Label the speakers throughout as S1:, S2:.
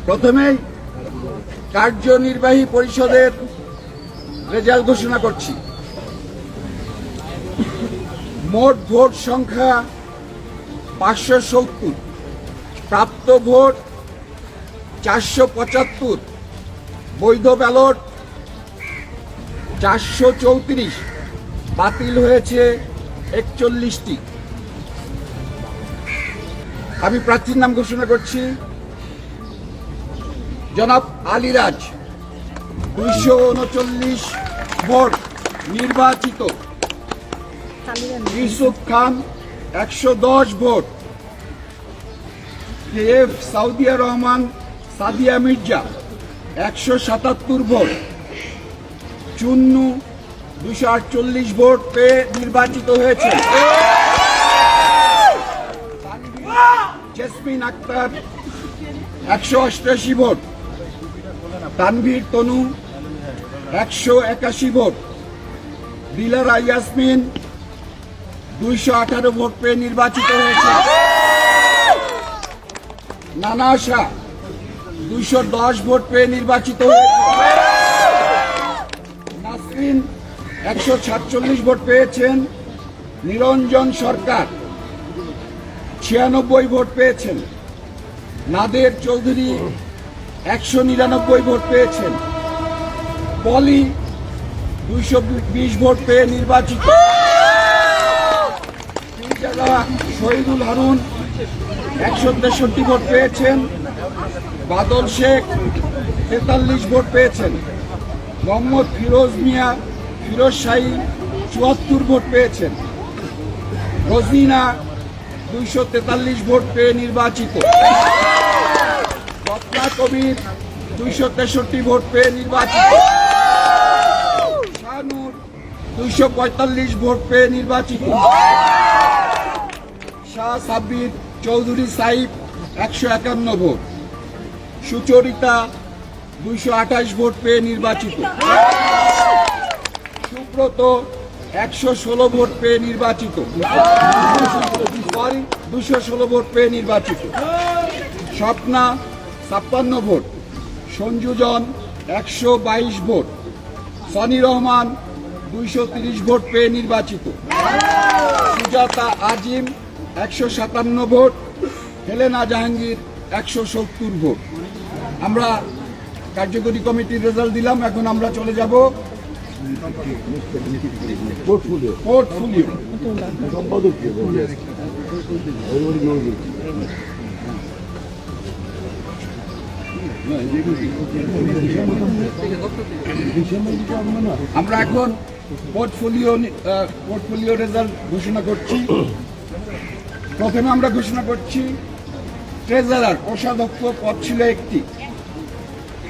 S1: প্রথমেই কার্যনির্বাহী পরিষদের রেজাল্ট ঘোষণা করছি। মোট ভোট সংখ্যা 570, প্রাপ্ত ভোট 475, বৈধ ব্যালট 434, বাতিল হয়েছে 41টি। আমি প্রার্থীর নাম ঘোষণা করছি। জনাব আলিরাজ 239 ভোট নির্বাচিত। Yusuf Khan 110 vote. KF Saudia Rahman Sadia Mirza 177 vote. Chunnu 248 vote পেয়ে নির্বাচিত হয়েছে। Jesmin Akter 188 vote. Tanvir Tanu 181 vote. Dilara Yasmin 218 vote পেয়ে নির্বাচিত হয়েছে। নানা শাহ 210 ভোট পেয়ে নির্বাচিত হয়েছে। নাসরিন 147 ভোট পেয়েছেন। নিরঞ্জন সরকার 96 ভোট পেয়েছেন। নাদের চৌধুরী 199 ভোট পেয়েছেন। পলি 220 ভোট পেয়ে নির্বাচিত। শহীদুল হারুন 163 ভোট পেয়েছেন। বাদল শেখ 43 ভোট পেয়েছেন। মোহাম্মদ ফিরোজ মিয়া ফিরোজ শাহী 74 ভোট পেয়েছেন। রোজিনা 243 ভোট পেয়ে নির্বাচিত। রত্না কবির 263 ভোট পেয়ে নির্বাচিত। শাহনুর 245 ভোট পেয়ে নির্বাচিত। শাহ সাব্বির চৌধুরী সাইফ 151 ভোট। সুচরিতা 228 ভোট পেয়ে নির্বাচিত। সুব্রত 116 ভোট পেয়ে নির্বাচিত। 216 ভোট পেয়ে নির্বাচিত। স্বপ্না 56 ভোট। সঞ্জুজন 122 ভোট। সনি রহমান 230 ভোট পেয়ে নির্বাচিত। Sujata Azim 157 vote. Helena Jahangir 170 vote. আমরা কার্যকরী কমিটির রেজাল্ট দিলাম। এখন আমরা চলে যাব পোর্টফোলিও। আমরা এখন পোর্টফোলিও রেজাল্ট ঘোষণা করছি। প্রথমে আমরা ঘোষণা করছি ট্রেজারার কোষাধ্যক্ষ পদ ছিল একটি।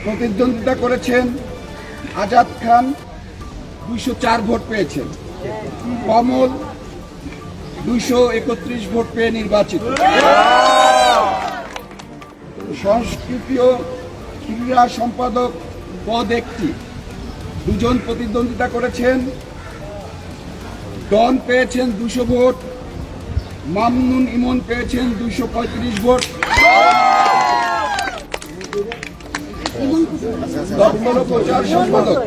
S1: প্রতিদ্বন্দ্বিতা করেছেন আজাদ খান 204 ভোট পেয়েছেন। কমল 231 ভোট পেয়ে নির্বাচিত। সংস্কৃতি ও ক্রীড়া সম্পাদক পদ একটি। দুজন প্রতিদ্বন্দ্বিতা করেছেন। ডন পেয়েছেন 200 ভোট। মামনুন ইমন পেয়েছেন 235 ভোট। দপ্তর ও প্রচার সম্পাদক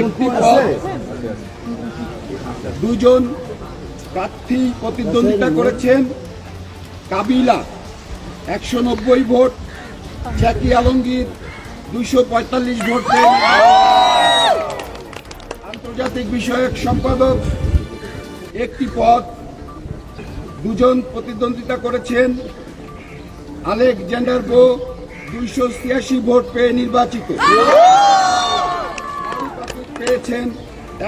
S1: একটি পদ। দুজন প্রার্থী প্রতিদ্বন্দ্বিতা করেছেন। কাবিলা 190 ভোট। জ্যাকি আলমগীর 245 ভোট পেয়ে। আন্তর্জাতিক বিষয়ক সম্পাদক একটি পদ। দুজন প্রতিদ্বন্দ্বিতা করেছেন। আলেকজান্ডার গো 286 ভোট পেয়ে নির্বাচিত। পেয়েছেন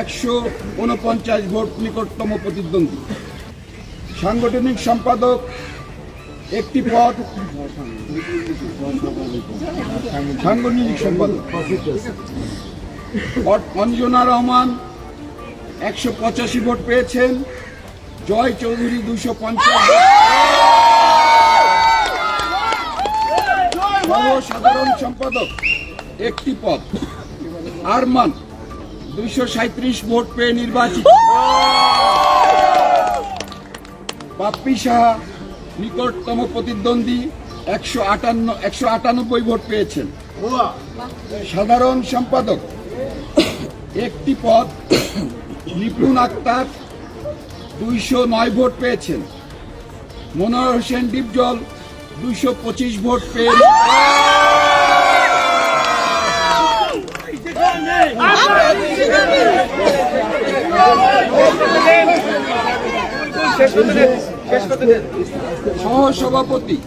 S1: 149 ভোট, নিকটতম প্রতিদ্বন্দ্বী। সাংগঠনিক সম্পাদক একটি পদ। সাংগঠনিক সম্পাদক অঞ্জনা রহমান 185 ভোট পেয়েছেন। জয় চৌধুরী 250 সাধারণ সম্পাদক একটি পদ। আরমান 237 ভোট পেয়ে নির্বাচিত। বাপ্পি সাহা নিকটতম প্রতিদ্বন্দ্বী 198 ভোট পেয়েছেন। সাধারণ সম্পাদক একটি পদ নিপুণ আক্তার 209 ভোট পেয়েছেন। মনোয়ার হোসেন ডিপজল 225 ভোট পেয়ে সহসভাপতি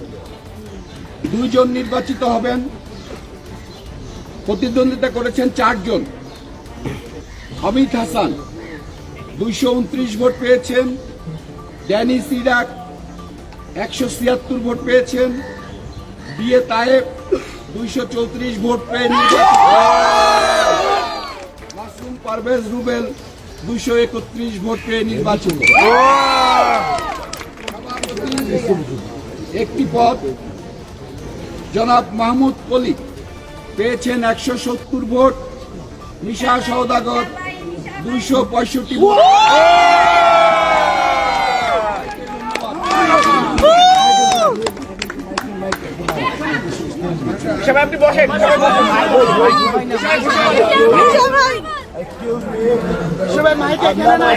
S1: 2 জন নির্বাচিত হবেন। প্রতিদ্বন্দ্বিতা করেছেন 4 জন। হামিদ হাসান 229 ভোট পেয়েছেন। ড্যানিস ইরাক 176 ভোট পেয়েছেন। বিএ তায়েব 234 ভোট পেয়ে মাসুম পারভেজ রুবেল 231 ভোট পেয়ে নির্বাচিত। একটি পদ জনাব মাহমুদ কলি পেয়েছেন 170 ভোট। নিশা সওদাগর 265 ভোট।
S2: আপনি বসেন, সবাই মাইকে খেলে না।